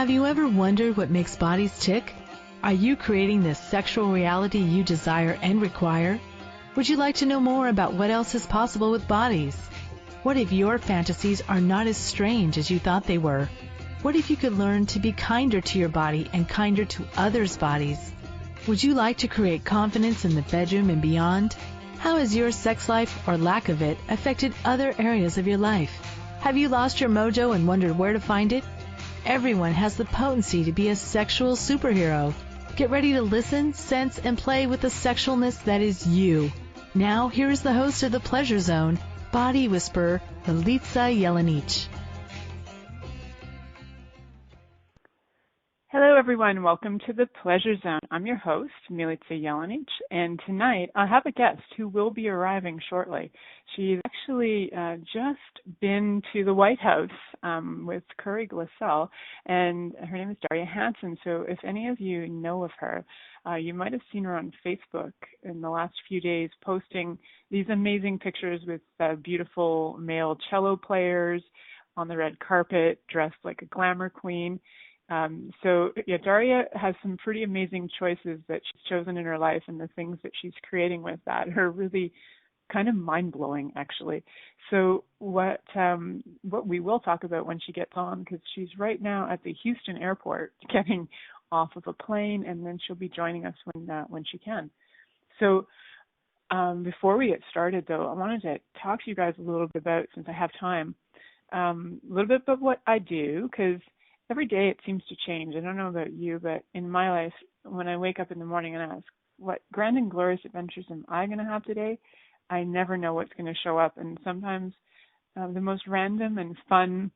Have you ever wondered what makes bodies tick? Are you creating the sexual reality you desire and require? Would you like to know more about what else is possible with bodies? What if your fantasies are not as strange as you thought they were? What if you could learn to be kinder to your body and kinder to others' bodies? Would you like to create confidence in the bedroom and beyond? How has your sex life or lack of it affected other areas of your life? Have you lost your mojo and wondered where to find it? Everyone has the potency to be a sexual superhero. Get ready to listen, sense, and play with the sexualness that is you. Now, here is the host of The Pleasure Zone, Body Whisperer, Milica Jelenic. Hello, everyone. Welcome to The Pleasure Zone. I'm your host, Milica Jelenic, and tonight I have a guest who will be arriving shortly. She's actually just been to the White House with Curry Glassell, and her name is Daria Hanson. So if any of you know of her, you might have seen her on Facebook in the last few days posting these amazing pictures with beautiful male cello players on the red carpet, dressed like a glamour queen. Daria has some pretty amazing choices that she's chosen in her life, and the things that she's creating with that are really kind of mind-blowing, actually. So what we will talk about when she gets on, because she's right now at the Houston airport getting off of a plane, and then she'll be joining us when she can. So before we get started, though, I wanted to talk to you guys a little bit about, since I have time, a little bit about what I do, because every day it seems to change. I don't know about you, but in my life, when I wake up in the morning and ask, what grand and glorious adventures am I going to have today? I never know what's going to show up. And sometimes the most random and fun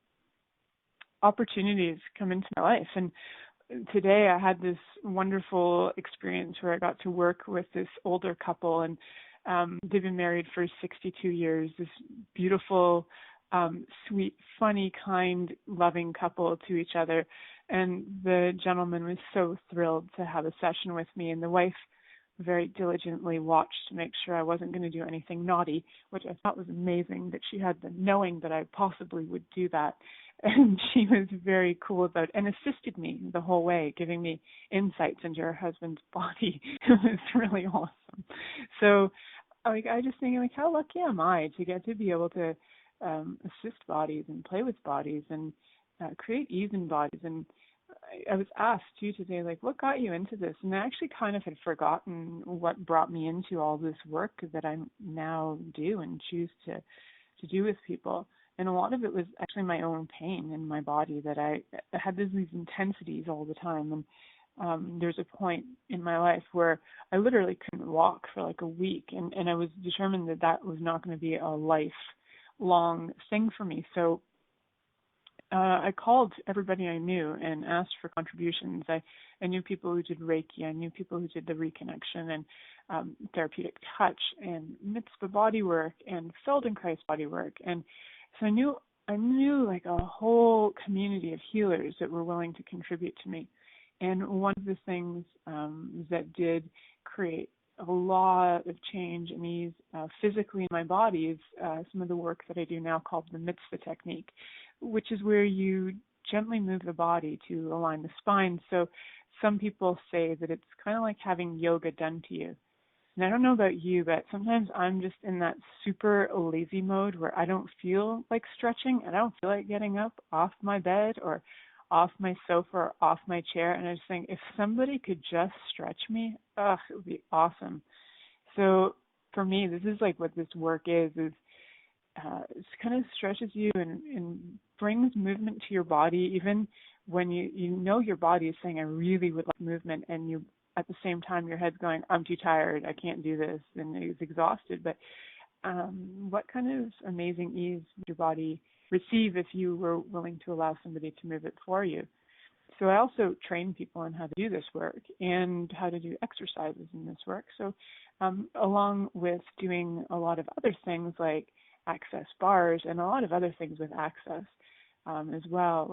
opportunities come into my life. And today I had this wonderful experience where I got to work with this older couple, and they've been married for 62 years, this beautiful, sweet, funny, kind, loving couple to each other. And the gentleman was so thrilled to have a session with me, and the wife very diligently watched to make sure I wasn't going to do anything naughty, which I thought was amazing that she had the knowing that I possibly would do that. And she was very cool about it and assisted me the whole way, giving me insights into her husband's body. It was really awesome. So I just think, how lucky am I to get to be able to assist bodies and play with bodies and create ease in bodies. And I was asked too today, what got you into this? And I actually kind of had forgotten what brought me into all this work that I now do and choose to do with people. And a lot of it was actually my own pain in my body, that I had these intensities all the time. And there's a point in my life where I literally couldn't walk for a week. And I was determined that was not going to be a lifelong thing for me. So I called everybody I knew and asked for contributions. I knew people who did Reiki. I knew people who did the reconnection and therapeutic touch and mitzvah body work and Feldenkrais body work. And so I knew a whole community of healers that were willing to contribute to me. And one of the things that did create a lot of change and ease physically in my body is some of the work that I do now called the mitzvah technique, which is where you gently move the body to align the spine. So some people say that it's kind of like having yoga done to you. And I don't know about you, but sometimes I'm just in that super lazy mode where I don't feel like stretching and I don't feel like getting up off my bed or off my sofa or off my chair. And I just think, if somebody could just stretch me, it would be awesome. So for me, this is what this work is it kind of stretches you and brings movement to your body, even when you know your body is saying, I really would like movement, and you, at the same time, your head's going, I'm too tired, I can't do this, and it's exhausted. But what kind of amazing ease would your body receive if you were willing to allow somebody to move it for you? So I also train people on how to do this work and how to do exercises in this work. So along with doing a lot of other things like Access bars and a lot of other things with Access as well,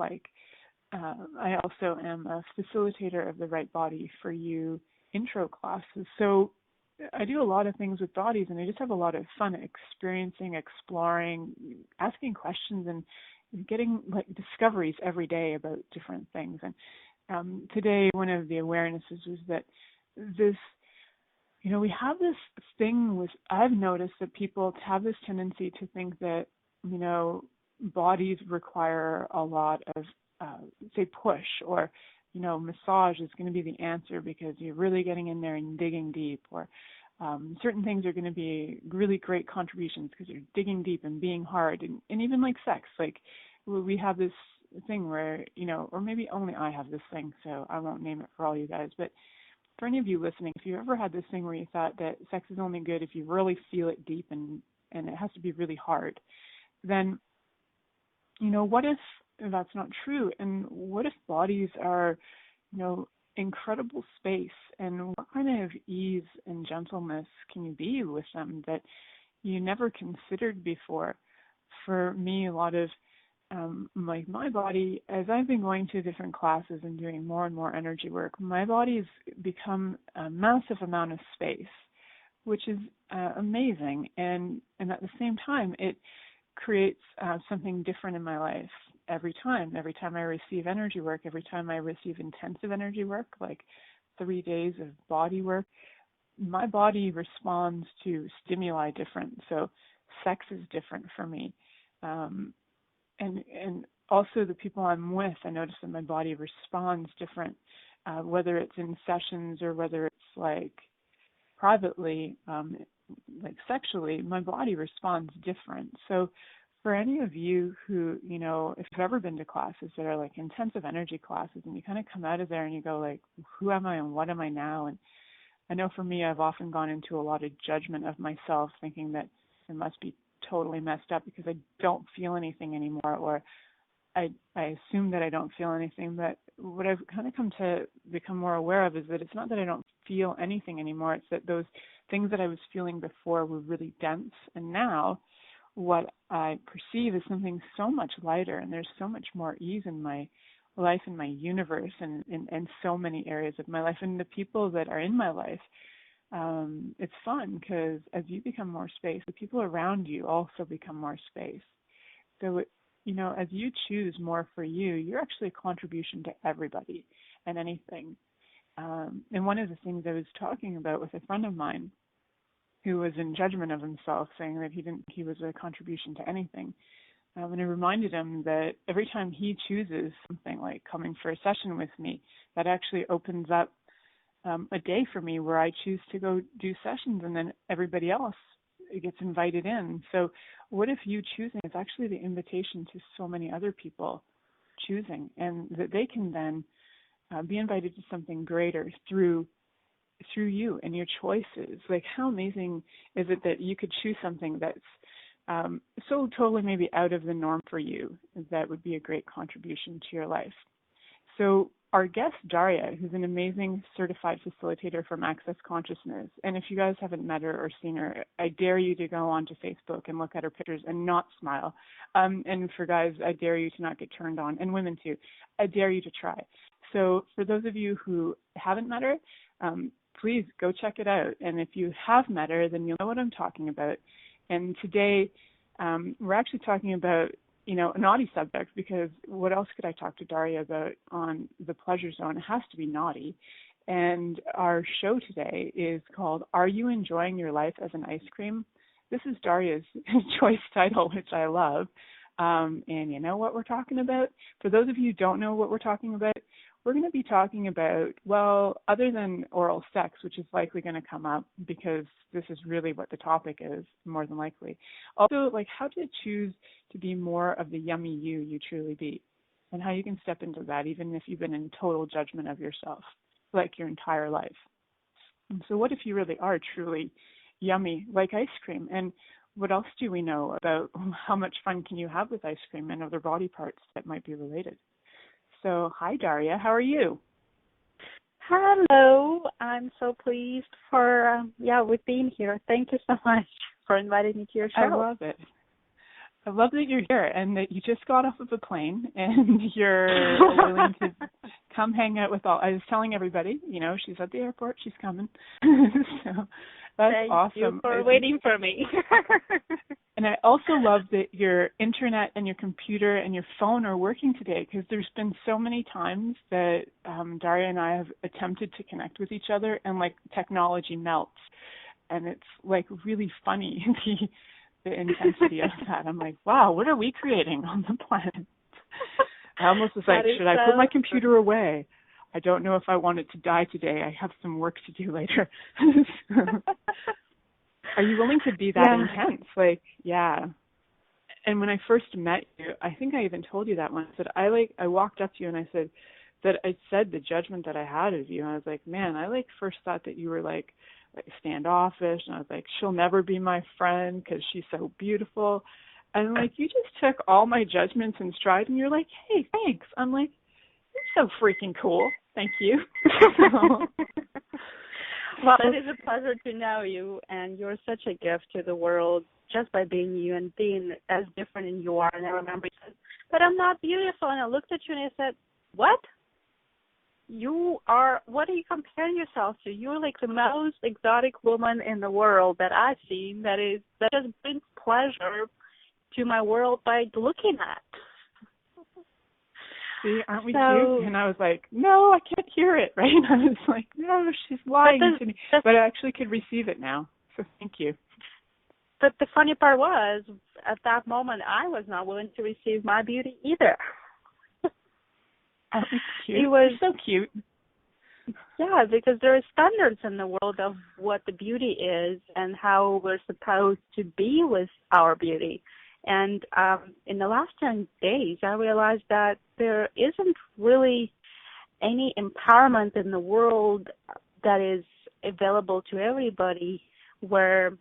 I also am a facilitator of the Right Body for You intro classes. So I do a lot of things with bodies, and I just have a lot of fun experiencing, exploring, asking questions, and getting like discoveries every day about different things. And today, one of the awarenesses was that this, we have this thing with, I've noticed that people have this tendency to think that, bodies require a lot of, say, push, or, massage is going to be the answer because you're really getting in there and digging deep, or certain things are going to be really great contributions because you're digging deep and being hard, and even like sex, like we have this thing where, or maybe only I have this thing, so I won't name it for all you guys, but for any of you listening, if you ever had this thing where you thought that sex is only good if you really feel it deep and it has to be really hard, then, what if that's not true? And what if bodies are, incredible space, and what kind of ease and gentleness can you be with them that you never considered before? For me, a lot of like my body, as I've been going to different classes and doing more and more energy work, my body's become a massive amount of space, which is amazing. And at the same time, it creates something different in my life every time. Every time I receive energy work, every time I receive intensive energy work, like 3 days of body work, my body responds to stimuli different. So sex is different for me. And also the people I'm with, I notice that my body responds different, whether it's in sessions or whether it's like privately, like sexually, my body responds different. So for any of you who, if you've ever been to classes that are like intensive energy classes, and you kind of come out of there and you go like, who am I and what am I now? And I know for me, I've often gone into a lot of judgment of myself, thinking that I must be totally messed up because I don't feel anything anymore, or I assume that I don't feel anything. But what I've kind of come to become more aware of is that it's not that I don't feel anything anymore. It's that those things that I was feeling before were really dense. And now what I perceive is something so much lighter, and there's so much more ease in my life, in my universe, and in so many areas of my life. And the people that are in my life, it's fun because as you become more space, the people around you also become more space. So, as you choose more for you, you're actually a contribution to everybody and anything. And one of the things I was talking about with a friend of mine who was in judgment of himself, saying that he was a contribution to anything. And I reminded him that every time he chooses something like coming for a session with me, that actually opens up a day for me where I choose to go do sessions, and then everybody else gets invited in. So what if you choosing is actually the invitation to so many other people choosing, and that they can then be invited to something greater through you and your choices. Like, how amazing is it that you could choose something that's so totally maybe out of the norm for you, that would be a great contribution to your life. So our guest, Daria, who's an amazing certified facilitator from Access Consciousness, and if you guys haven't met her or seen her, I dare you to go onto Facebook and look at her pictures and not smile. And for guys, I dare you to not get turned on, and women too. I dare you to try. So for those of you who haven't met her, please go check it out. And if you have met her, then you'll know what I'm talking about. And today, we're actually talking about, a naughty subject, because what else could I talk to Daria about on the Pleasure Zone? It has to be naughty. And our show today is called, Are You Enjoying Your Life as an Ice Cream? This is Daria's choice title, which I love. And you know what we're talking about? For those of you who don't know what we're talking about, we're going to be talking about, well, other than oral sex, which is likely going to come up because this is really what the topic is, more than likely. Also, like, how to choose to be more of the yummy you truly be, and how you can step into that even if you've been in total judgment of yourself, like your entire life. And so what if you really are truly yummy, like ice cream? And what else do we know about how much fun can you have with ice cream and other body parts that might be related? So, hi, Daria. How are you? Hello. I'm so pleased with being here. Thank you so much for inviting me to your show. I love it. I love that you're here and that you just got off of a plane and you're willing to come hang out with all. I was telling everybody, she's at the airport. She's coming. So that's awesome. Thank you for waiting for me. And I also love that your internet and your computer and your phone are working today, because there's been so many times that Daria and I have attempted to connect with each other and like technology melts. And it's like really funny, the intensity of that. I'm like, wow, what are we creating on the planet? I almost was like, should I put my computer away? I don't know if I want it to die today. I have some work to do later. Are you willing to be that intense? Like, yeah. And when I first met you, I think I even told you that once, that I walked up to you and I said that I said the judgment that I had of you. And I was like, man, I like first thought that you were like standoffish. And I was like, she'll never be my friend because she's so beautiful. And like, you just took all my judgments in stride and you're like, hey, thanks. I'm like, you're so freaking cool. Thank you. Well, it is a pleasure to know you, and you're such a gift to the world just by being you and being as different as you are. And I remember you said, but I'm not beautiful. And I looked at you and I said, what? You are, what are you comparing yourself to? You're like the most exotic woman in the world that I've seen that just brings pleasure to my world by looking at. See, aren't we cute? And I was like, no, I can't hear it, right? And I was like, no, she's lying to me. But I actually could receive it now, so thank you. But the funny part was, at that moment, I was not willing to receive my beauty either. Aren't we cute? It was so cute. Yeah, because there are standards in the world of what the beauty is and how we're supposed to be with our beauty. And in the last 10 days, I realized that there isn't really any empowerment in the world that is available to everybody, where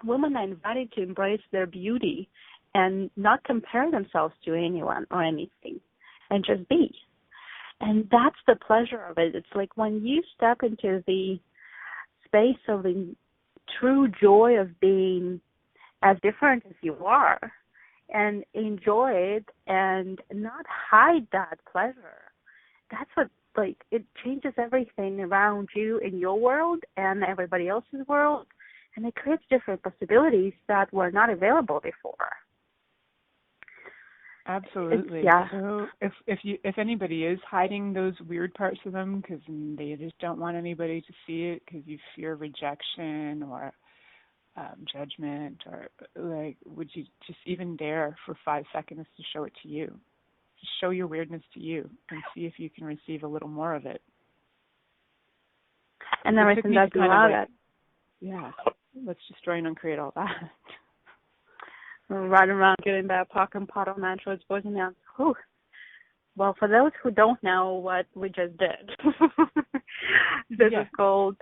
women are invited to embrace their beauty and not compare themselves to anyone or anything and just be. And that's the pleasure of it. It's like when you step into the space of the true joy of being as different as you are and enjoy it and not hide that pleasure. That's what, like, it changes everything around you in your world and everybody else's world, and it creates different possibilities that were not available before. Absolutely. Yeah. So if anybody is hiding those weird parts of them because they just don't want anybody to see it because you fear rejection or judgment, or like, would you just even dare for 5 seconds to show it to you? Just show your weirdness to you and see if you can receive a little more of it. And everything that's allowed it. Yeah. Let's destroy and uncreate all that. Right around getting that pock and pot on androids, boys and girls. Whew. Well, for those who don't know what we just did, this is called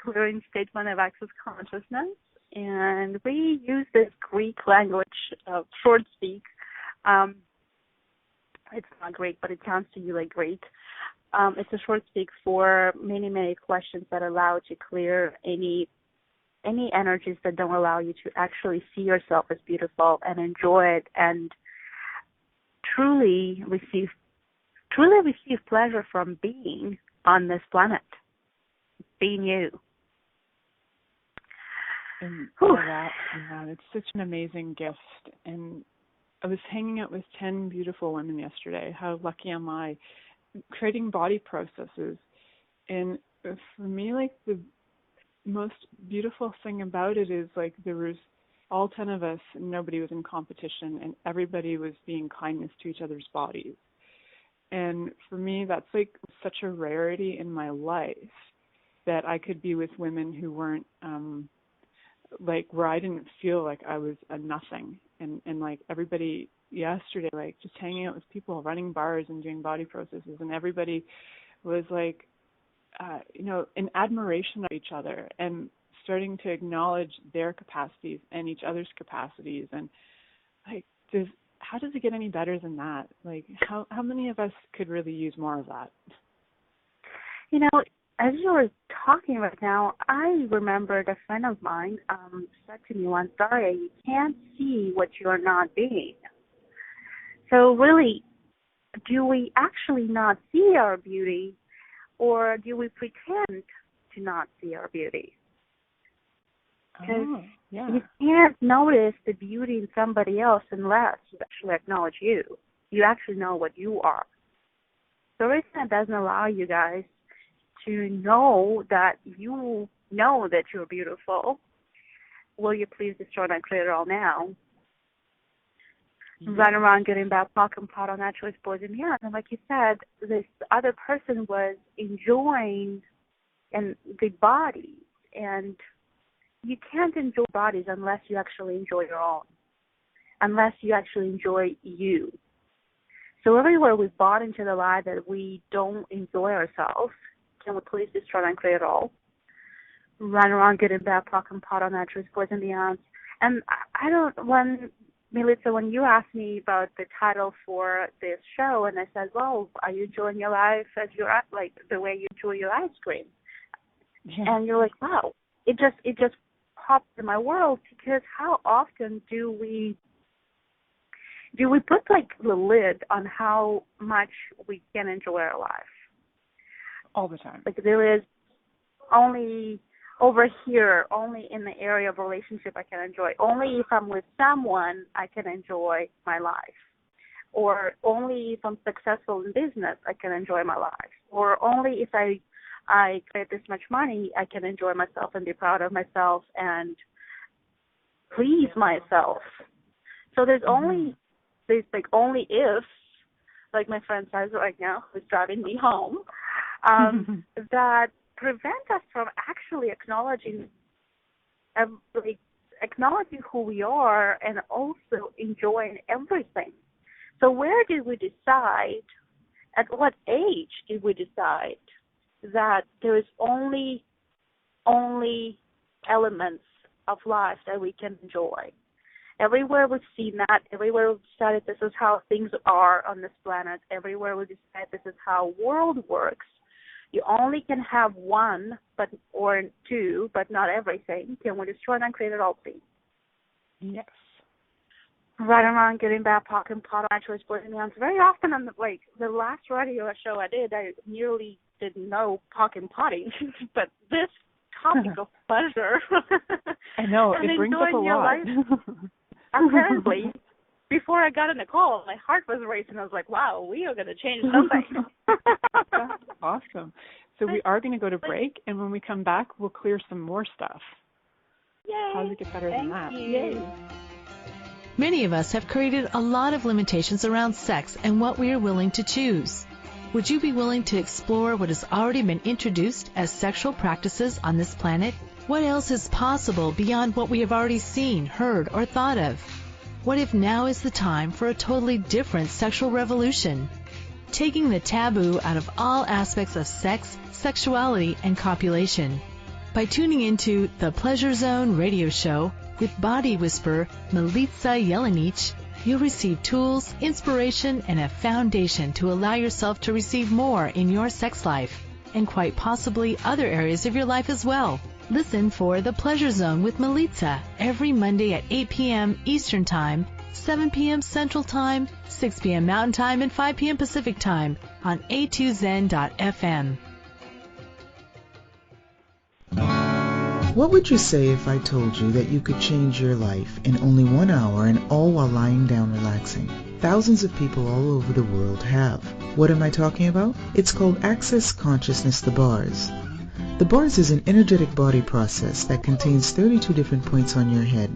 Clearing Statement of Access Consciousness, and we use this Greek language, short speak. It's not Greek, but it sounds to you like Greek. It's a short speak for many, many questions that allow to clear any energies that don't allow you to actually see yourself as beautiful and enjoy it and truly receive pleasure from being on this planet, being you. And that, it's such an amazing gift. And I was hanging out with 10 beautiful women yesterday. How lucky am I? Creating body processes. And for me, like, the most beautiful thing about it is, like, there was all 10 of us and nobody was in competition and everybody was being kindness to each other's bodies. And for me, that's like such a rarity in my life, that I could be with women who weren't like, where I didn't feel like I was a nothing. And like, everybody yesterday, like, just hanging out with people, running bars and doing body processes, and everybody was like, in admiration of each other and starting to acknowledge their capacities and each other's capacities. And like, how does it get any better than that? Like, how many of us could really use more of that? As you were talking right now, I remembered a friend of mine said to me once, Daria, you can't see what you're not being. So really, do we actually not see our beauty, or do we pretend to not see our beauty? Because yeah. you can't notice the beauty in somebody else unless you actually acknowledge you. You actually know what you are. The reason it doesn't allow you guys to know that you know that you're beautiful, will you please destroy and create it all now? Run around getting that pocket pot on that choice boys and beyond. And like you said, this other person was enjoying the body, and you can't enjoy bodies unless you actually enjoy your own, unless you actually enjoy you. So everywhere we've bought into the lie that we don't enjoy ourselves, can we please destroy and create it all? Run around getting that pocket pot on that choice boys and beyond. And Milica, when you asked me about the title for this show, and I said, well, are you enjoying your life as like the way you enjoy your ice cream? Yeah. And you're like, wow, it just popped in my world, because how often do we put like the lid on how much we can enjoy our life? All the time. Like there is only over here, only in the area of relationship I can enjoy. Only if I'm with someone I can enjoy my life. Or only if I'm successful in business I can enjoy my life. Or only if I create this much money I can enjoy myself and be proud of myself and please myself. So there's only if, like my friend says right now, who's driving me home, that prevent us from actually acknowledging who we are and also enjoying everything. So where did we decide, at what age did we decide that there is only elements of life that we can enjoy? Everywhere we've seen that, everywhere we've decided this is how things are on this planet, everywhere we've decided this is how world works, you only can have one or two, but not everything. Can we destroy and create it all, please? Yes. Right around getting that pocket pot on choice boys and beyond. Very often on the last radio show I did, I nearly didn't know pocket potting, but this topic of pleasure. I know, it brings up a lot. Apparently, before I got on the call, my heart was racing. I was like, wow, we are going to change something. That's awesome. So we are going to go to break, and when we come back, we'll clear some more stuff. Yay. How does it get better than that? Yay. Many of us have created a lot of limitations around sex and what we are willing to choose. Would you be willing to explore what has already been introduced as sexual practices on this planet? What else is possible beyond what we have already seen, heard, or thought of? What if now is the time for a totally different sexual revolution? Taking the taboo out of all aspects of sex, sexuality, and copulation. By tuning into the Pleasure Zone radio show with body whisperer Milica Jelenic, you'll receive tools, inspiration, and a foundation to allow yourself to receive more in your sex life, and quite possibly other areas of your life as well. Listen for The Pleasure Zone with Milica every Monday at 8 p.m. Eastern Time, 7 p.m. Central Time, 6 p.m. Mountain Time, and 5 p.m. Pacific Time on a2zen.fm. What would you say if I told you that you could change your life in only 1 hour and all while lying down relaxing? Thousands of people all over the world have. What am I talking about? It's called Access Consciousness, the bars. The bars is an energetic body process that contains 32 different points on your head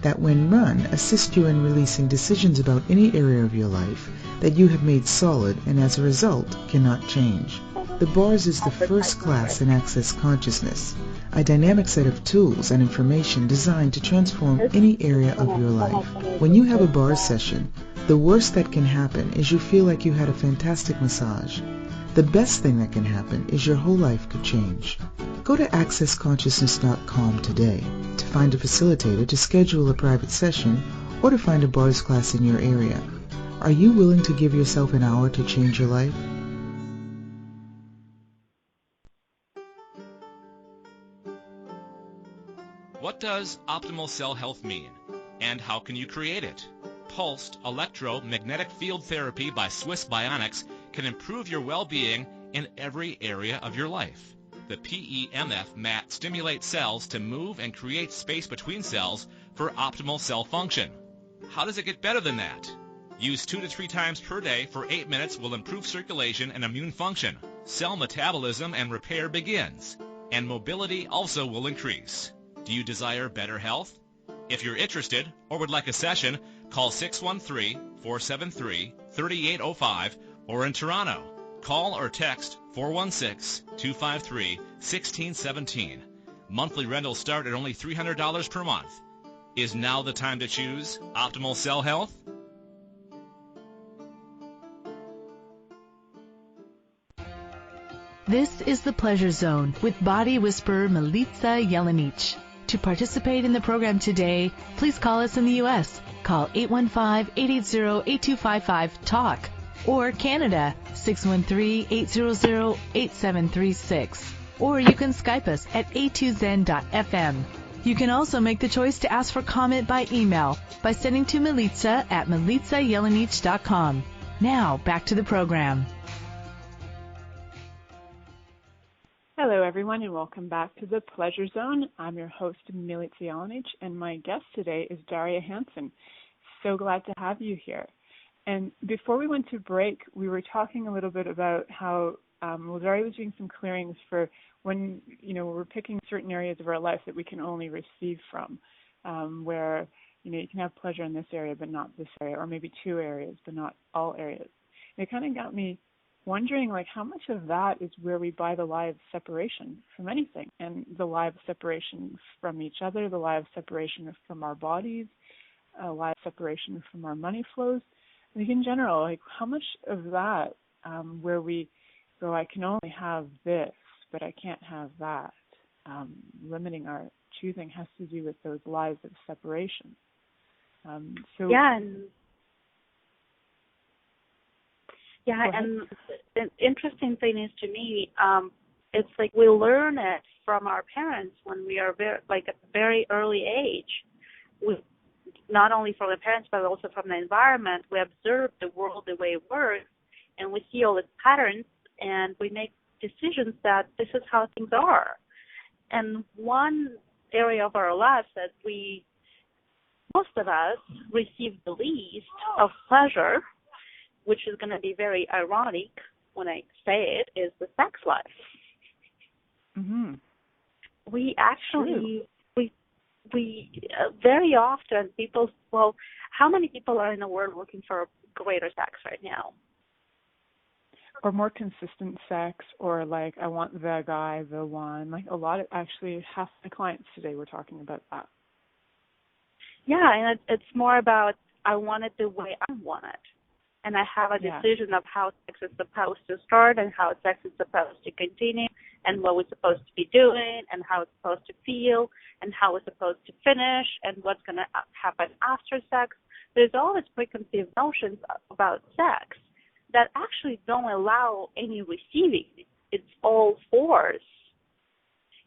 that, when run, assist you in releasing decisions about any area of your life that you have made solid and as a result cannot change. The bars is the first class in Access Consciousness, a dynamic set of tools and information designed to transform any area of your life. When you have a bar session, the worst that can happen is you feel like you had a fantastic massage. The best thing that can happen is your whole life could change. Go to accessconsciousness.com today to find a facilitator to schedule a private session or to find a bars class in your area. Are you willing to give yourself an hour to change your life? What does optimal cell health mean, and how can you create it? Pulsed electromagnetic field therapy by Swiss Bionics can improve your well-being in every area of your life. the PEMF mat stimulates cells to move and create space between cells for optimal cell function. How does it get better than that? Use 2 to 3 times per day for 8 minutes will improve circulation and immune function. Cell metabolism and repair begins, and mobility also will increase. Do you desire better health? If you're interested or would like a session, call 613-473-3805 or in Toronto. Call or text 416-253-1617. Monthly rentals start at only $300 per month. Is now the time to choose optimal cell health? This is the Pleasure Zone with body whisperer Milica Jelenic. To participate in the program today, please call us in the U.S. Call 815-880-8255-TALK or Canada 613-800-8736. Or you can Skype us at a2zen.fm. You can also make the choice to ask for comment by email by sending to Milica at milicajelenic.com. Now, back to the program. Hello, everyone, and welcome back to the Pleasure Zone. I'm your host, Milica Jelenic, and my guest today is Daria Hanson. So glad to have you here. And before we went to break, we were talking a little bit about how Daria was doing some clearings for when, we're picking certain areas of our life that we can only receive from, where, you can have pleasure in this area but not this area, or maybe 2 areas but not all areas. And it kind of got me wondering, how much of that is where we buy the lie of separation from anything, and the lie of separation from each other, the lie of separation from our bodies, a lie of separation from our money flows. In general, how much of that, where we go, I can only have this, but I can't have that, limiting our choosing, has to do with those lies of separation. And the interesting thing is, to me, it's like we learn it from our parents when we are at a very early age. We, not only from the parents but also from the environment, we observe the world the way it works, and we see all its patterns, and we make decisions that this is how things are. And one area of our lives that most of us receive the least of pleasure, which is going to be very ironic when I say it, is the sex life. Mm-hmm. We actually, we very often how many people are in the world looking for greater sex right now? Or more consistent sex, or I want the guy, the one. A lot of, actually, half my clients today were talking about that. Yeah, and it's more about, I want it the way I want it. And I have a decision of how sex is supposed to start and how sex is supposed to continue and what we're supposed to be doing and how it's supposed to feel and how it's supposed to finish and what's going to happen after sex. There's all these preconceived notions about sex that actually don't allow any receiving. It's all force.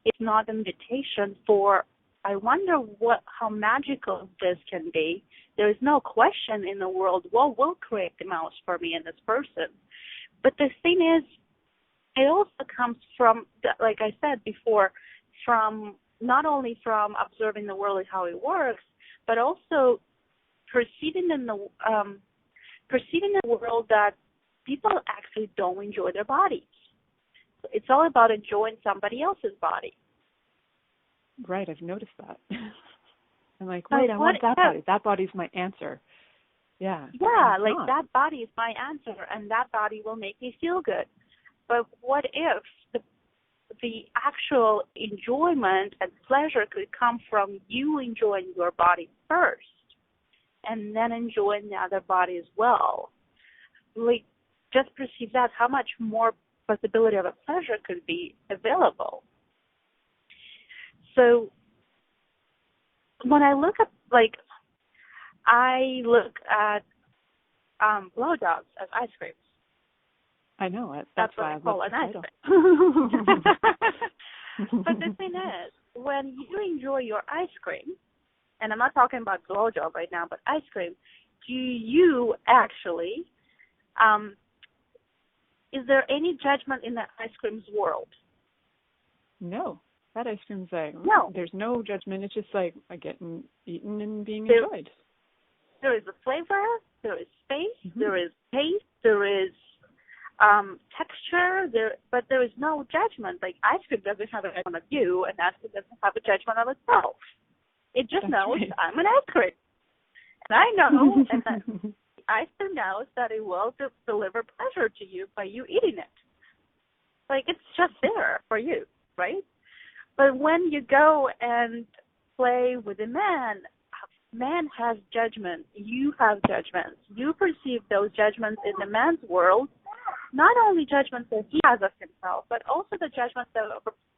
It's not an invitation for, I wonder how magical this can be. There is no question in the world, what will create the most for me in this person? But the thing is, it also comes from, like I said before, from not only from observing the world and how it works, but also perceiving in the world that people actually don't enjoy their bodies. It's all about enjoying somebody else's body. Right, I've noticed that. I'm wait, I want that body. That body's my answer. Yeah. Yeah, that body is my answer, and that body will make me feel good. But what if the actual enjoyment and pleasure could come from you enjoying your body first, and then enjoying the other body as well? Just perceive that, how much more possibility of a pleasure could be available. So when I look at, blowjobs as ice creams. I know it. That's what I call an ice cream. But the thing is, when you enjoy your ice cream, and I'm not talking about blowjob right now, but ice cream, do you actually, is there any judgment in the ice cream's world? No. That ice cream's like, No. There's no judgment. It's just like getting eaten and being enjoyed. There is a flavor, there is space, Mm-hmm. there is taste, there is texture, but there is no judgment. Like ice cream doesn't have a judgment of you, and ice cream doesn't have a judgment of itself. It just knows I'm an ice cream. And I know, and that ice cream knows that it will deliver pleasure to you by you eating it. Like it's just there for you, right? But when you go and play with a man has judgment. You have judgments. You perceive those judgments in the man's world, not only judgments that he has of himself, but also the judgments that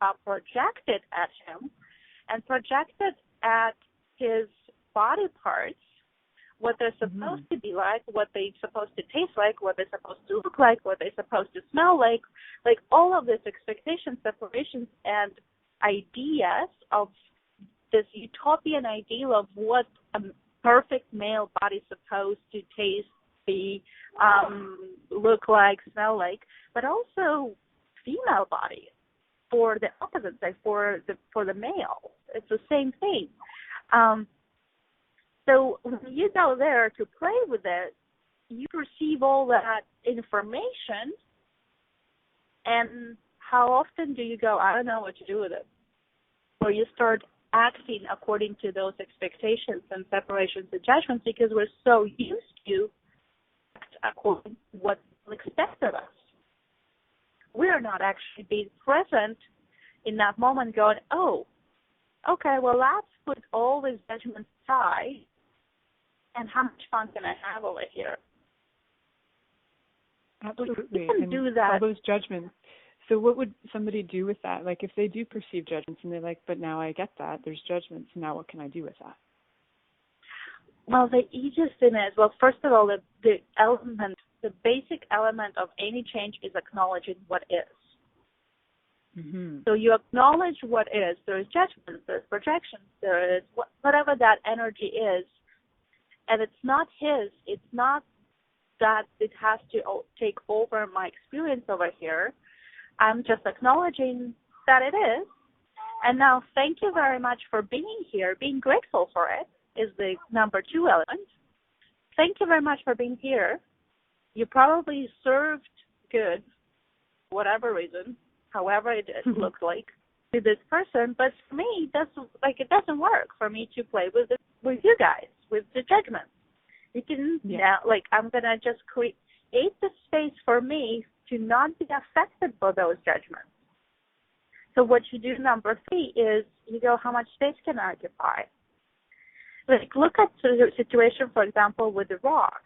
are projected at him and projected at his body parts, what they're supposed to be like, what they're supposed to taste like, what they're supposed to look like, what they're supposed to smell like all of these expectations, separations, and ideas of this utopian ideal of what a perfect male body is supposed to taste, be, look like, smell like, but also female body for the opposite, like for the male. It's the same thing. So when you go there to play with it, you perceive all that information, and how often do you go, I don't know what to do with it? Or you start acting according to those expectations and separations and judgments because we're so used to act according to what people expect of us. We're not actually being present in that moment going, oh, okay, well, let's put all these judgments aside, and how much fun can I have over here? Absolutely. You can do that. All those judgments. So what would somebody do with that? Like if they do perceive judgments and they're like, but now I get that, there's judgments, now what can I do with that? Well, the easiest thing is, well, first of all, the basic element of any change is acknowledging what is. Mm-hmm. So you acknowledge what is. There is judgments, there's projections, there is whatever that energy is. And it's not his. It's not that it has to take over my experience over here. I'm just acknowledging that it is. And now thank you very much for being here. Being grateful for it is the number 2 element. Thank you very much for being here. You probably served good, whatever reason, however it looks like, to this person. But for me, it doesn't work for me to play with you guys, with the judgments. You can now, I'm going to just create the space for me to not be affected by those judgments. So what you do, number 3, is you go, how much space can I occupy? Like, look at the situation, for example, with the rock.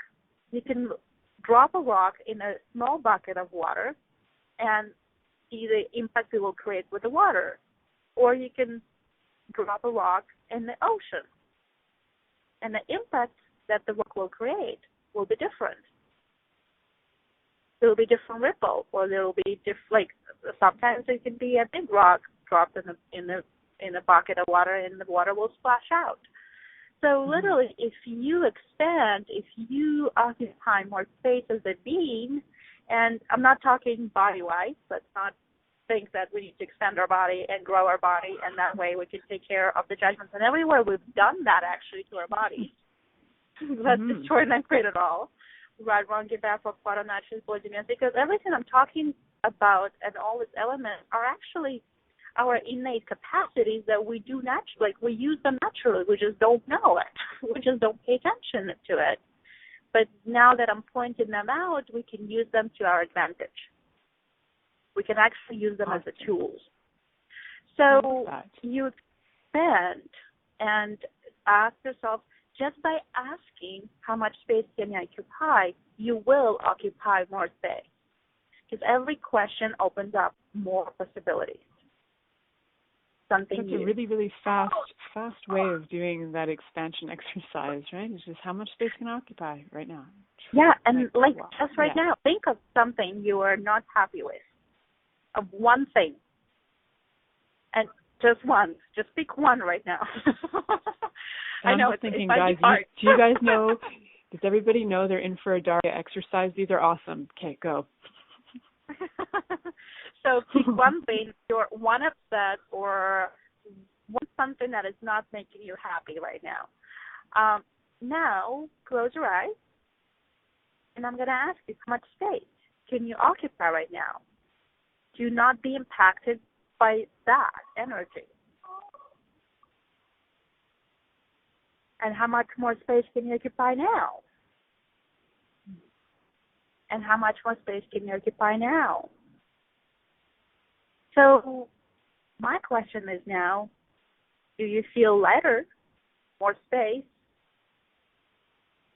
You can drop a rock in a small bucket of water and see the impact it will create with the water. Or you can drop a rock in the ocean, and the impact that the rock will create will be different. There will be different ripple, or there will be sometimes it can be a big rock dropped in a bucket of water, and the water will splash out. So literally, if you expand, if you occupy more space as a being, and I'm not talking body-wise, let's not think that we need to expand our body and grow our body, and that way we can take care of the judgments. And everywhere we've done that actually to our bodies. Let's destroy and create it all. Right, wrong, give back, for part of natural polygamous, because everything I'm talking about and all these elements are actually our innate capacities that we do naturally. We use them naturally. We just don't know it. We just don't pay attention to it. But now that I'm pointing them out, we can use them to our advantage. We can actually use them as a tool. So you expand and ask yourself, just by asking how much space can I occupy, you will occupy more space. Because every question opens up more possibilities. Something That's new. a really, really fast way of doing that expansion exercise, right? It's just how much space can I occupy right now? Yeah, and just right now, think of something you are not happy with. Of one thing. And just one. Just pick one right now. I know I'm thinking, guys, do you guys know, does everybody know they're in for a Daria exercise? These are awesome. Okay, go. So pick one thing, you're one upset or one something that is not making you happy right now. Now, close your eyes, and I'm going to ask you, how much space can you occupy right now? Do not be impacted by that energy. And how much more space can you occupy now? And how much more space can you occupy now? So my question is now, do you feel lighter, more space?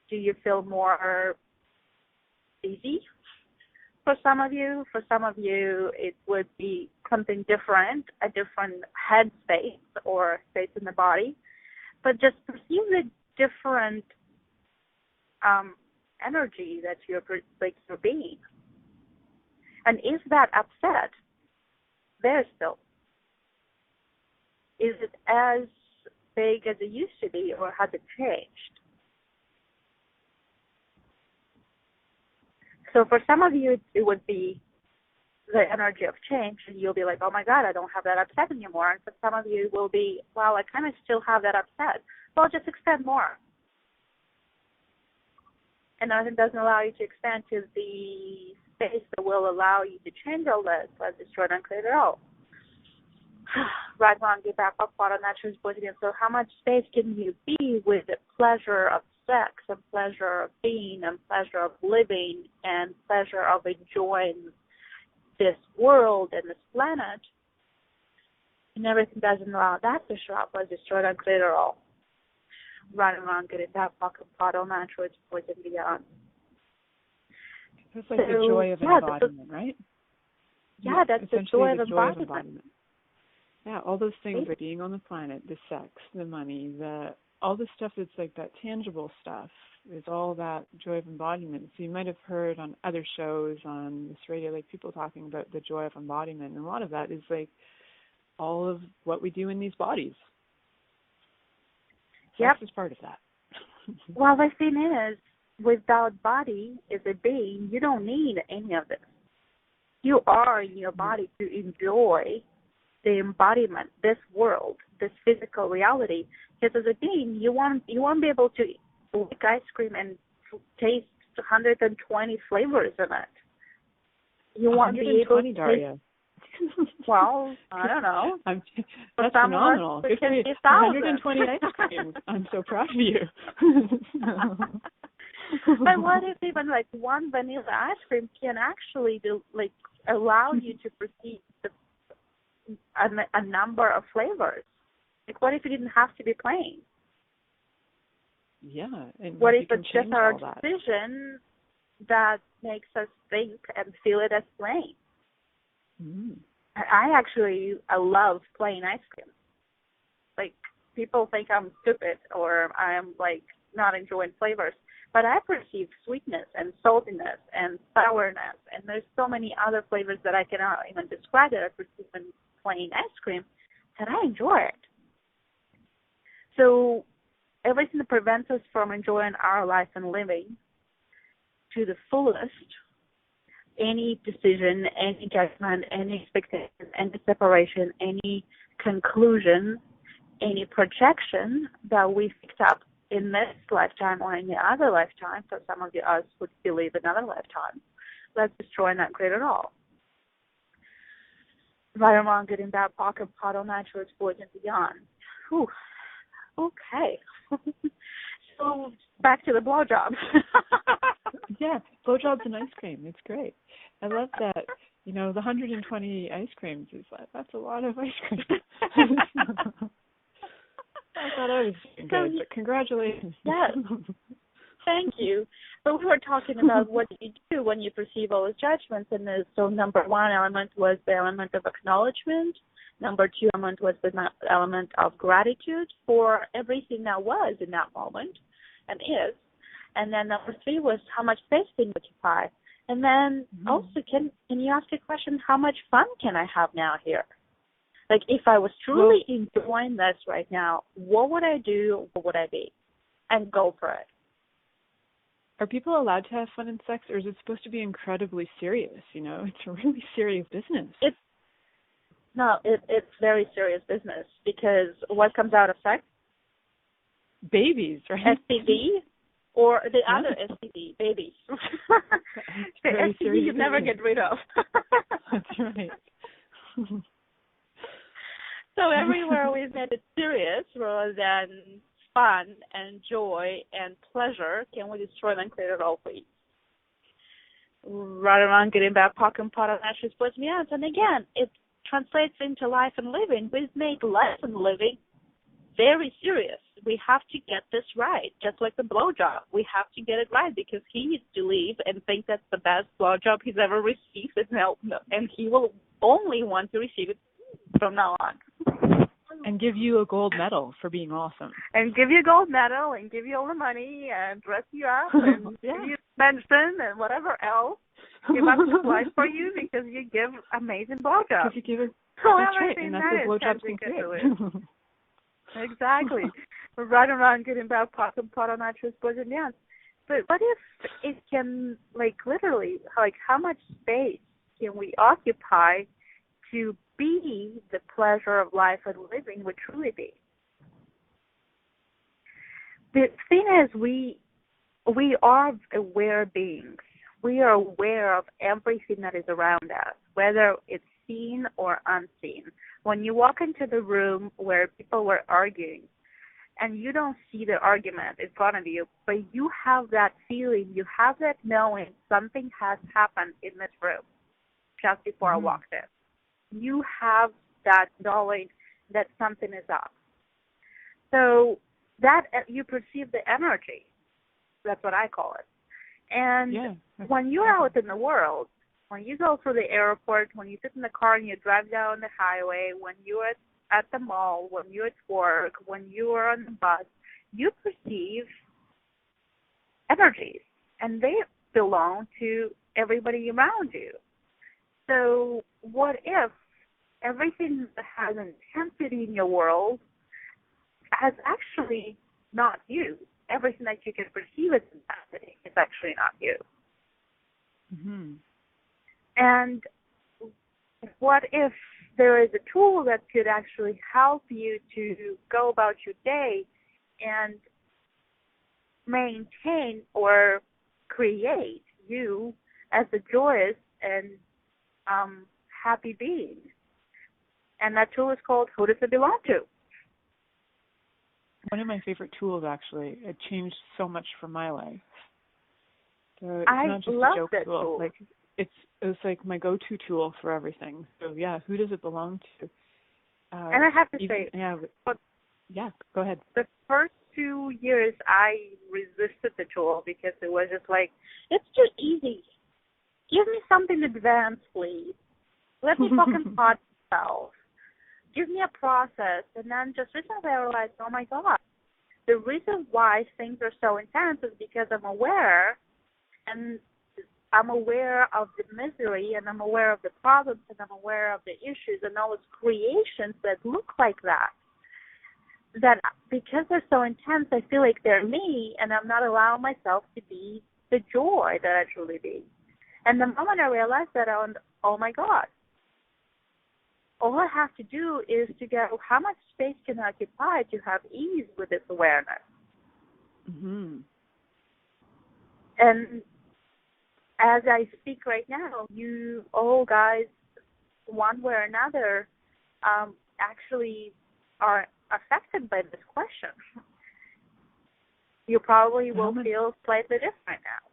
Do you feel more easy? For some of you, it would be something different, a different head space or space in the body. But just perceive the different energy that you're being. And is that upset there still? Is it as big as it used to be, or has it changed? So for some of you, it would be the energy of change, and you'll be like, oh my God, I don't have that upset anymore. And for some of you, it will be, well, I kind of still have that upset. Well, just expand more. And nothing doesn't allow you to expand to the space that will allow you to change all this. Let's destroy it and clear it all. Right, wrong, get back up, bottom, natural, positive. So how much space can you be with the pleasure of sex and pleasure of being and pleasure of living and pleasure of enjoying this world and this planet? And everything doesn't allow that to show up. Let's destroy it and clear it all. Right around, get it that pocket, pot, all natural, poison, beyond. It's like the joy of embodiment, right? Yeah, that's the joy of embodiment. Yeah, all those things, like being on the planet, the sex, the money, all the stuff that's like that tangible stuff is all that joy of embodiment. So you might have heard on other shows on this radio, like people talking about the joy of embodiment, and a lot of that is like all of what we do in these bodies. Sex is part of that. Well, the thing is, without body as a being, you don't need any of this. You are in your body to enjoy the embodiment, this world, this physical reality. Because as a being, you won't be able to lick ice cream and taste 120 flavors in it. You won't be able to Daria. Well, I don't know. That's phenomenal. 120 ice creams. I'm so proud of you. But what if even like one vanilla ice cream can actually allow you to perceive a number of flavors? Like, what if it didn't have to be plain? Yeah. And what if it's just our decision that makes us think and feel it as plain? Mm. I love plain ice cream. Like, people think I'm stupid or I'm like not enjoying flavors, but I perceive sweetness and saltiness and sourness, and there's so many other flavors that I cannot even describe that I perceive in plain ice cream that I enjoy it. So everything that prevents us from enjoying our life and living to the fullest, any decision, any judgment, any expectation, any separation, any conclusion, any projection that we picked up in this lifetime or in the other lifetime, for some of us would believe another lifetime, let's destroy and not create it all. Right or wrong, good and bad, pocket, pot, all natural, sports, and beyond. Whew. Okay. So back to the blowjobs. Yeah, blowjobs and ice cream. It's great. I love that. The 120 ice creams is that's a lot of ice cream. I thought I was doing good, but congratulations. Yes. Thank you. But we were talking about what you do when you perceive all the judgments, and so number one element was the element of acknowledgement. Number two element was the element of gratitude for everything that was in that moment and is. And then number three was how much space can you occupy? And then also, can you ask a question, how much fun can I have now here? Like, if I was truly enjoying this right now, what would I do? What would I be? And go for it. Are people allowed to have fun in sex, or is it supposed to be incredibly serious? It's a really serious business. It's No, it's very serious business, because what comes out of sex? Babies, right? STD or the other STD, babies. The STD you never get rid of. That's right. So everywhere we've made it serious rather than fun and joy and pleasure, can we destroy and clear it all, please? Right around getting back pocket and pot of natural sports meals. And again, it translates into life and living. We've made life and living very serious. We have to get this right, just like the blowjob. We have to get it right, because he needs to leave and think that's the best blowjob he's ever received, and he will only want to receive it from now on. And give you a gold medal for being awesome. And give you a gold medal, and give you all the money, and dress you up, and give you pension, and whatever else. Give up his life for you because you give amazing blowjobs. Because you give it. So that's right, and that's what blowjobs can create. Exactly. We're right around getting back pocket pot on natural sports and dance. But what if it can, like, literally, like, how much space can we occupy to be the pleasure of life and living would truly be? The thing is, we are aware beings. We are aware of everything that is around us, whether it's seen or unseen. When you walk into the room where people were arguing, and you don't see the argument in front of you, but you have that feeling, you have that knowing something has happened in this room just before I walked in. You have that knowing that something is up. So that you perceive the energy. That's what I call it. And when you're out in the world, when you go through the airport, when you sit in the car and you drive down the highway, when you're at the mall, when you're at work, when you are on the bus, you perceive energies, and they belong to everybody around you. So what if everything that has intensity in your world has actually not you? Everything that you can perceive as intensity is actually not you. Mm-hmm. And what if there is a tool that could actually help you to go about your day and maintain or create you as a joyous and happy being? And that tool is called Who Does It Belong To? One of my favorite tools, actually. It changed so much for my life. So it's I not just love a joke that tool. tool. Like, it was like my go-to tool for everything. So yeah, who does it belong to? And I have to say, go ahead. The first 2 years I resisted the tool because it was just like, it's too easy. Give me something advanced, please. Let me fucking pot myself. Give me a process. And then just recently I realized, oh my God, the reason why things are so intense is because I'm aware, and I'm aware of the misery, and I'm aware of the problems, and I'm aware of the issues and all those creations that look like that. That because they're so intense, I feel like they're me, and I'm not allowing myself to be the joy that I truly be. And the moment I realized that, I went, oh my God, all I have to do is to go, how much space can I occupy to have ease with this awareness? Mm-hmm. And as I speak right now, you all guys, one way or another, actually are affected by this question. You probably will feel slightly different now.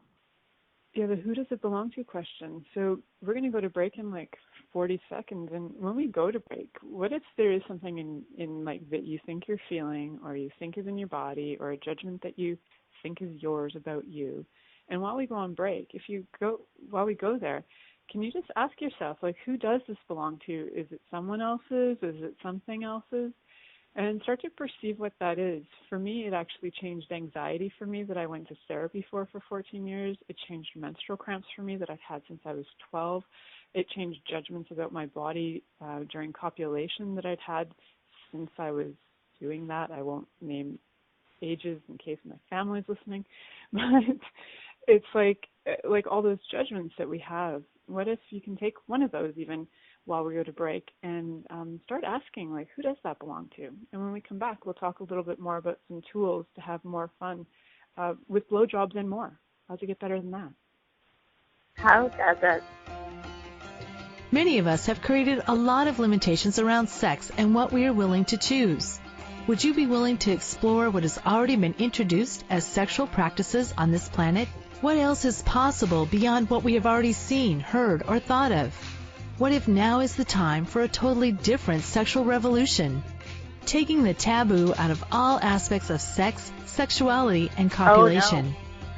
Yeah, the who does it belong to question. So we're going to go to break in like 40 seconds. And when we go to break, what if there is something in like that you think you're feeling, or you think is in your body, or a judgment that you think is yours about you? And while we go on break, while we go there, can you just ask yourself, like, who does this belong to? Is it someone else's? Is it something else's? And start to perceive what that is. For me, it actually changed anxiety for me that I went to therapy for 14 years. It changed menstrual cramps for me that I've had since I was 12. It changed judgments about my body during copulation that I'd had since I was doing that. I won't name ages in case my family's listening. But it's like all those judgments that we have. What if you can take one of those even while we go to break and start asking, like, who does that belong to? And when we come back, we'll talk a little bit more about some tools to have more fun with blowjobs and more. How to get better than that? How does it? Many of us have created a lot of limitations around sex and what we are willing to choose. Would you be willing to explore what has already been introduced as sexual practices on this planet? What else is possible beyond what we have already seen, heard, or thought of? What if now is the time for a totally different sexual revolution? Taking the taboo out of all aspects of sex, sexuality, and copulation. Oh, no.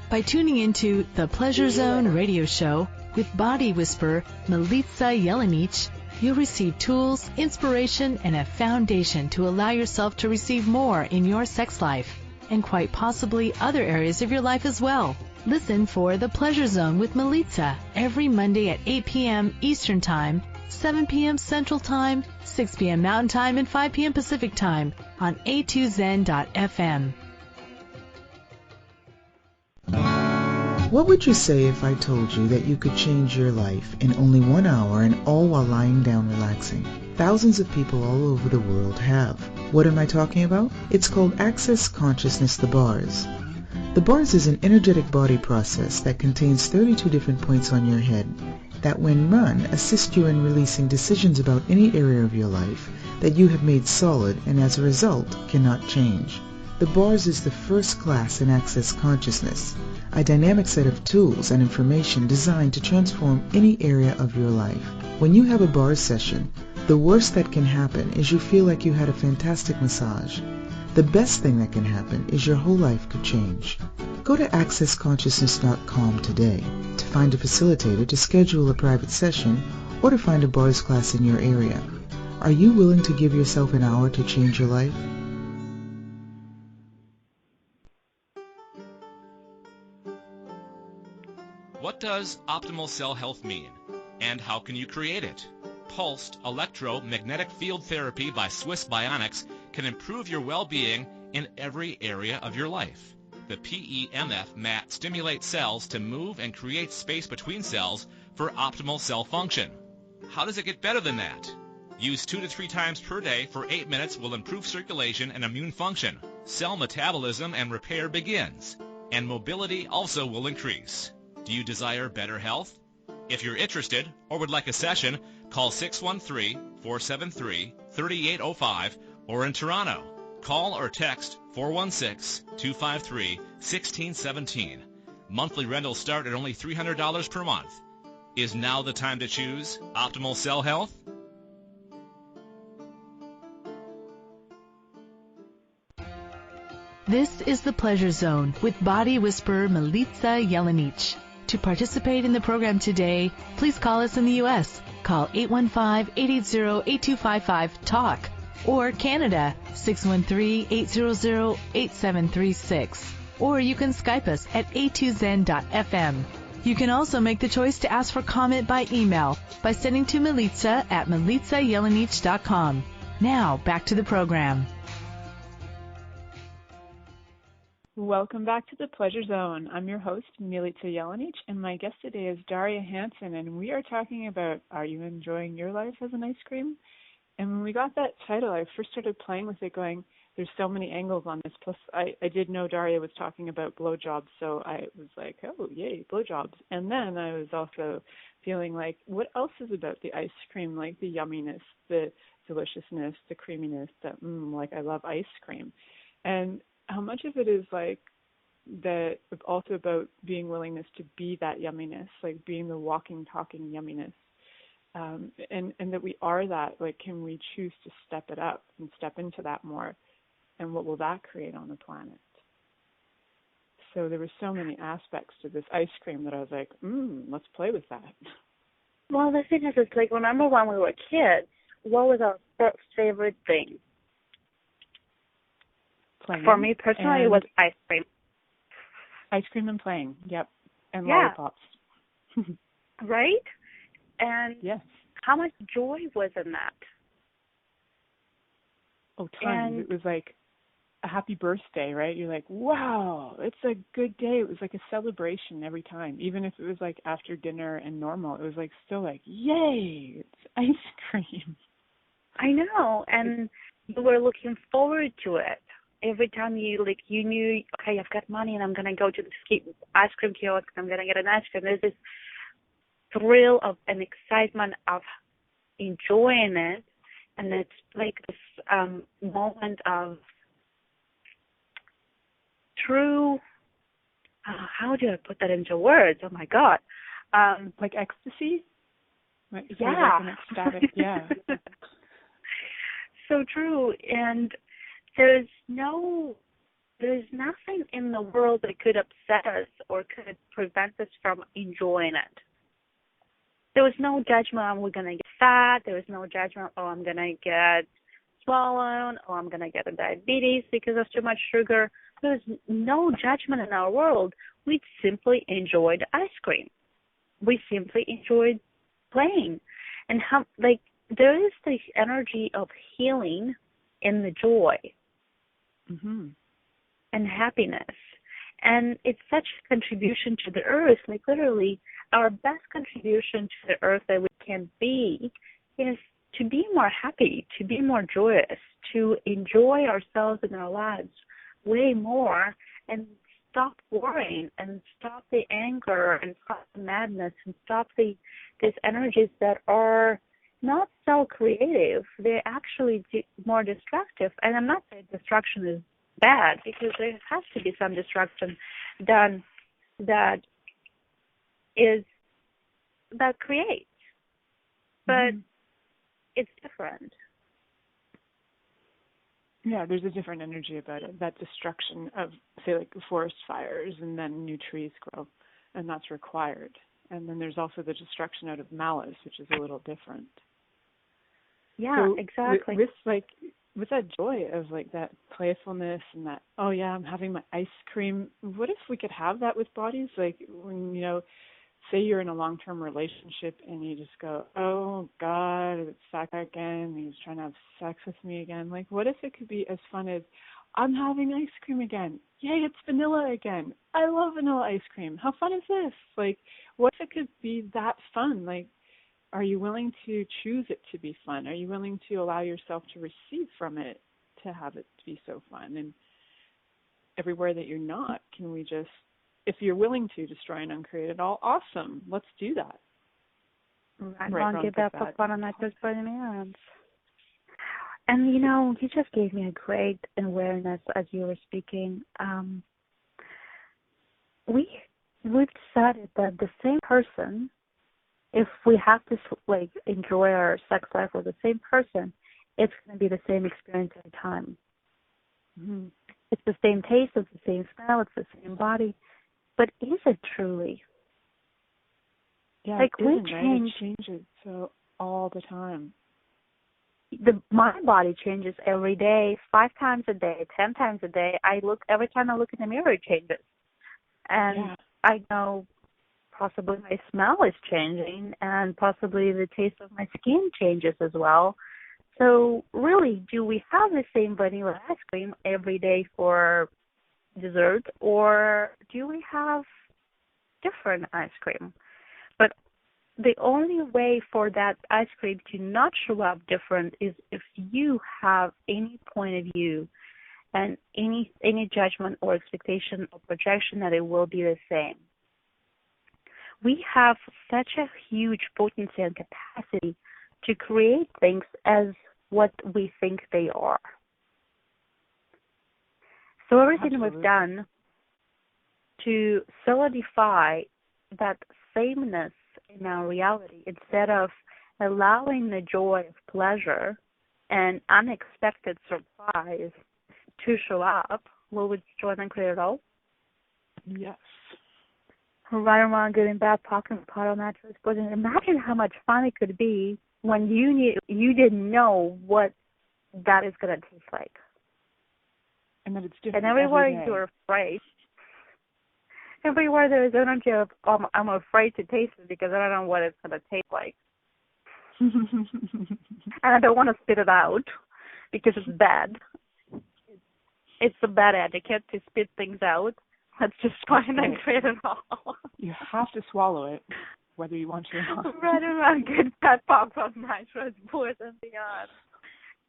By tuning into the Pleasure Zone radio show with body whisperer Milica Jelenic, you'll receive tools, inspiration, and a foundation to allow yourself to receive more in your sex life, and quite possibly other areas of your life as well. Listen for The Pleasure Zone with Milica every Monday at 8 p.m. Eastern Time, 7 p.m. Central Time, 6 p.m. Mountain Time, and 5 p.m. Pacific Time on a2zen.fm. What would you say if I told you that you could change your life in only 1 hour and all while lying down relaxing? Thousands of people all over the world have. What am I talking about? It's called Access Consciousness, the bars. The bars is an energetic body process that contains 32 different points on your head that, when run, assist you in releasing decisions about any area of your life that you have made solid and as a result cannot change. The bars is the first class in Access Consciousness, a dynamic set of tools and information designed to transform any area of your life. When you have a bars session, the worst that can happen is you feel like you had a fantastic massage. The best thing that can happen is your whole life could change. Go to accessconsciousness.com today to find a facilitator to schedule a private session or to find a bars class in your area. Are you willing to give yourself an hour to change your life? What does optimal cell health mean, and how can you create it? Pulsed electromagnetic field therapy by Swiss Bionics can improve your well-being in every area of your life. The PEMF mat stimulates cells to move and create space between cells for optimal cell function. How does it get better than that? Use 2 to 3 times per day for 8 minutes will improve circulation and immune function. Cell metabolism and repair begins, and mobility also will increase. Do you desire better health? If you're interested or would like a session, call 613-473-3805 or in Toronto. Call or text 416-253-1617. Monthly rentals start at only $300 per month. Is now the time to choose optimal cell health? This is the Pleasure Zone with body whisperer Milica Jelenic. To participate in the program today, please call us in the U.S. Call 815-880-8255-TALK or Canada 613-800-8736. Or you can Skype us at a2zen.fm. You can also make the choice to ask for comment by email by sending to Milica at milicajelenic.com. Now, back to the program. Welcome back to the Pleasure Zone. I'm your host, Milica Jelenic, and my guest today is Daria Hanson, and we are talking about, are you enjoying your life as an ice cream? And when we got that title, I first started playing with it going, there's so many angles on this. Plus, I did know Daria was talking about blowjobs, so I was like, oh, yay, blowjobs. And then I was also feeling like, what else is about the ice cream, like the yumminess, the deliciousness, the creaminess, that, like I love ice cream. And how much of it is like that also about being willingness to be that yumminess, like being the walking, talking yumminess, and that we are that, like, can we choose to step it up and step into that more, and what will that create on the planet? So there were so many aspects to this ice cream that I was like, let's play with that. Well, the thing is, it's like, remember when we were kids, what was our favorite thing? Playing. For me personally, it was ice cream. Ice cream and playing, yep. And lollipops. Right? And yes. How much joy was in that? Oh, tons. It was like a happy birthday, right? You're like, wow, it's a good day. It was like a celebration every time. Even if it was like after dinner and normal, it was like still like, yay, it's ice cream. I know. And you were looking forward to it. Every time you knew, okay, I've got money and I'm going to go to the ice cream kiosk, I'm going to get an ice cream. There's this thrill of an excitement of enjoying it. And it's like this moment of true, how do I put that into words? Oh my God. Like ecstasy? Like, yeah. Like an ecstatic, yeah. So true. And there's nothing in the world that could upset us or could prevent us from enjoying it. There was no judgment, oh, we're going to get fat. There was no judgment, oh, I'm going to get swollen, or I'm going to get a diabetes because of too much sugar. There was no judgment in our world. We simply enjoyed ice cream. We simply enjoyed playing. And there is the energy of healing in the joy and happiness. And it's such a contribution to the earth. Like literally, our best contribution to the earth that we can be is to be more happy, to be more joyous, to enjoy ourselves and our lives way more, and stop worrying and stop the anger and stop the madness and stop these energies that are not so creative. They're actually more destructive. And I'm not saying destruction is bad, because there has to be some destruction done that creates. But it's different. Yeah, there's a different energy about it. That destruction of, say, like forest fires, and then new trees grow, and that's required. And then there's also the destruction out of malice, which is a little different. Yeah, so exactly. With that joy of like that playfulness and that, oh yeah, I'm having my ice cream. What if we could have that with bodies? Like when, say you're in a long-term relationship and you just go, oh God, it's that guy again. He's trying to have sex with me again. Like, what if it could be as fun as, I'm having ice cream again. Yay, it's vanilla again. I love vanilla ice cream. How fun is this? Like, what if it could be that fun? Like, are you willing to choose it to be fun? Are you willing to allow yourself to receive from it, to have it to be so fun? And everywhere that you're not, can we just, if you're willing to destroy and uncreate it all, awesome. Let's do that. Right, give that for fun, and not just for the hands. And you just gave me a great awareness as you were speaking. We've decided that the same person, if we have to enjoy our sex life with the same person, it's going to be the same experience every time. Mm-hmm. It's the same taste, it's the same smell, it's the same body. But is it truly? Yeah, we change. Right? It changes so all the time. My body changes every day, 5 times a day, 10 times a day. Every time I look in the mirror, it changes. And I know possibly my smell is changing, and possibly the taste of my skin changes as well. So really, do we have the same vanilla ice cream every day for dessert, or do we have different ice cream? But the only way for that ice cream to not show up different is if you have any point of view and any judgment or expectation or projection that it will be the same. We have such a huge potency and capacity to create things as what we think they are. So everything We've done to solidify that sameness in our reality, instead of allowing the joy of pleasure and unexpected surprise to show up, will we destroy and create it all? Yes. Right around getting bad talking part on that. But imagine how much fun it could be when you didn't know what that is going to taste like. And that it's different. And everywhere every day. you're afraid. Everywhere there is energy of, I'm afraid to taste it because I don't know what it's going to taste like. And I don't want to spit it out because it's bad. it's a bad etiquette to spit things out. Let's just find and create it all. You have to swallow it, whether you want to or not. Rather than get that popcorn nitrous boys and beyond.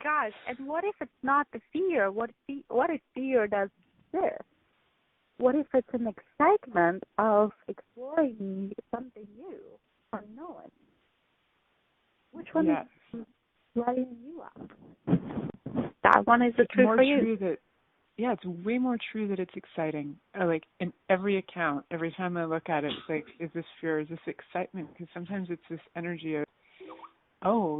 Gosh, and what if it's not the fear? What if fear does exist? What if it's an excitement of exploring something new, unknown? Which one is lighting you up? That one is the truth for you. It's way more true that it's exciting. Like in every account, every time I look at it, it's like, is this fear, is this excitement? Because sometimes it's this energy of,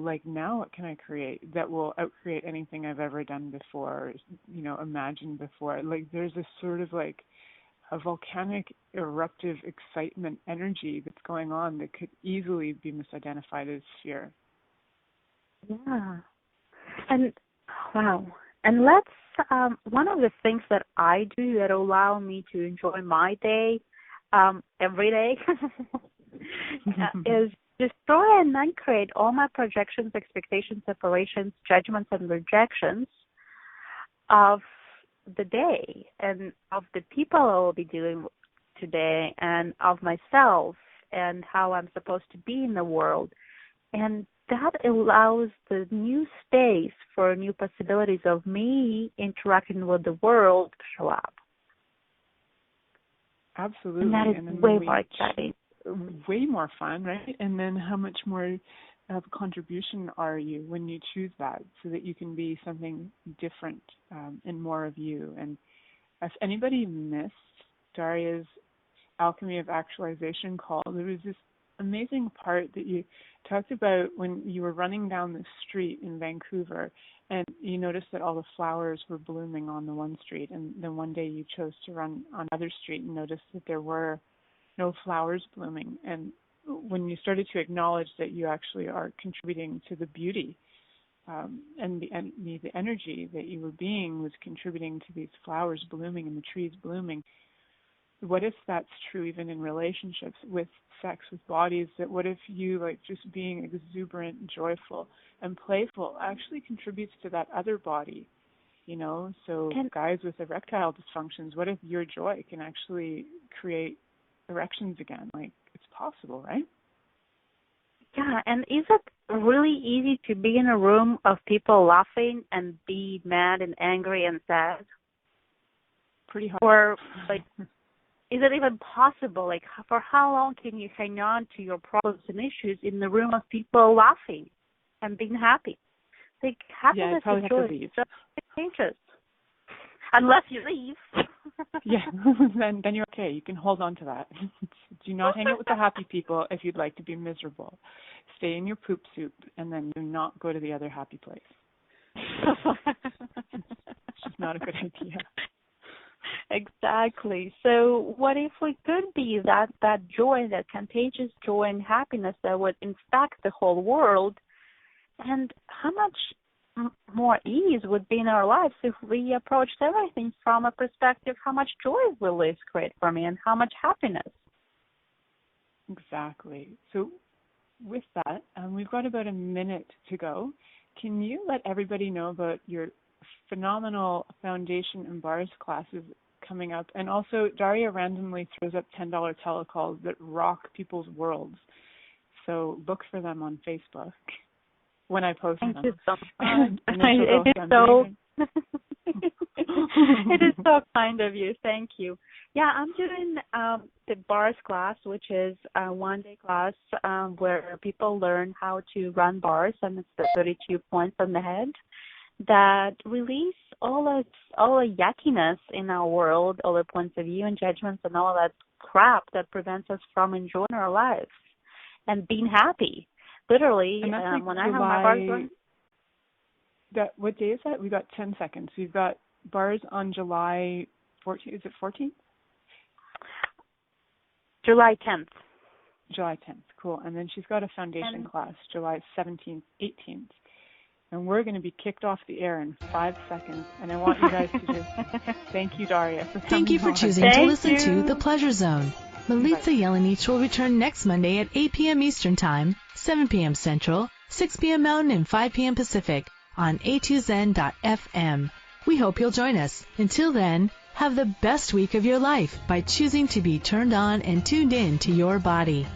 like now what can I create that will outcreate anything I've ever done before, imagined before. Like there's this sort of like a volcanic eruptive excitement energy that's going on that could easily be misidentified as fear. Yeah. And wow. And let's one of the things that I do that allow me to enjoy my day every day is destroy and uncreate all my projections, expectations, separations, judgments, and rejections of the day and of the people I will be dealing with today and of myself and how I'm supposed to be in the world. And that allows the new space for new possibilities of me interacting with the world to show up. Absolutely. And that is way more exciting. Way more fun, right? And then how much more of a contribution are you when you choose that so that you can be something different and more of you? And if anybody missed Daria's Alchemy of Actualization call, there was this amazing part that you talked about when you were running down the street in Vancouver and you noticed that all the flowers were blooming on the one street, and then one day you chose to run on another street and noticed that there were no flowers blooming. And when you started to acknowledge that you actually are contributing to the beauty and the energy that you were being was contributing to these flowers blooming and the trees blooming, what if that's true even in relationships with sex, with bodies? That what if you, like, just being exuberant, joyful, and playful actually contributes to that other body, So guys with erectile dysfunctions, what if your joy can actually create erections again? Like, it's possible, right? Yeah, and is it really easy to be in a room of people laughing and be mad and angry and sad? Pretty hard. Or, like, is it even possible? Like, for how long can you hang on to your problems and issues in the room of people laughing and being happy? Like, happiness and joy is so contagious. Unless you leave. then you're okay. You can hold on to that. Do not hang out with the happy people if you'd like to be miserable. Stay in your poop soup and then do not go to the other happy place. It's just not a good idea. Exactly. So what if we could be that joy, that contagious joy and happiness that would infect the whole world? And how much more ease would be in our lives if we approached everything from a perspective, how much joy will this create for me and how much happiness? Exactly. So with that, we've got about a minute to go. Can you let everybody know about your phenomenal foundation and bars classes coming up? And also, Daria randomly throws up $10 telecalls that rock people's worlds. So look for them on Facebook when I post them. Thank you so much. It is so kind of you. Thank you. Yeah, I'm doing the bars class, which is a one-day class where people learn how to run bars, and it's the 32 points on the head that release all the yuckiness in our world, all the points of view and judgments and all that crap that prevents us from enjoying our lives and being happy. Literally, like when I have my bars going. What day is that? We've got 10 seconds. We've got bars on July 14th. Is it 14th? July 10th. July 10th. Cool. And then she's got a foundation class July 17th, 18th. And we're going to be kicked off the air in 5 seconds. And I want you guys to just thank you, Daria, for coming. Thank you for choosing to listen to The Pleasure Zone. Milica Jelenic will return next Monday at 8 p.m. Eastern Time, 7 p.m. Central, 6 p.m. Mountain, and 5 p.m. Pacific on a2zen.fm. We hope you'll join us. Until then, have the best week of your life by choosing to be turned on and tuned in to your body.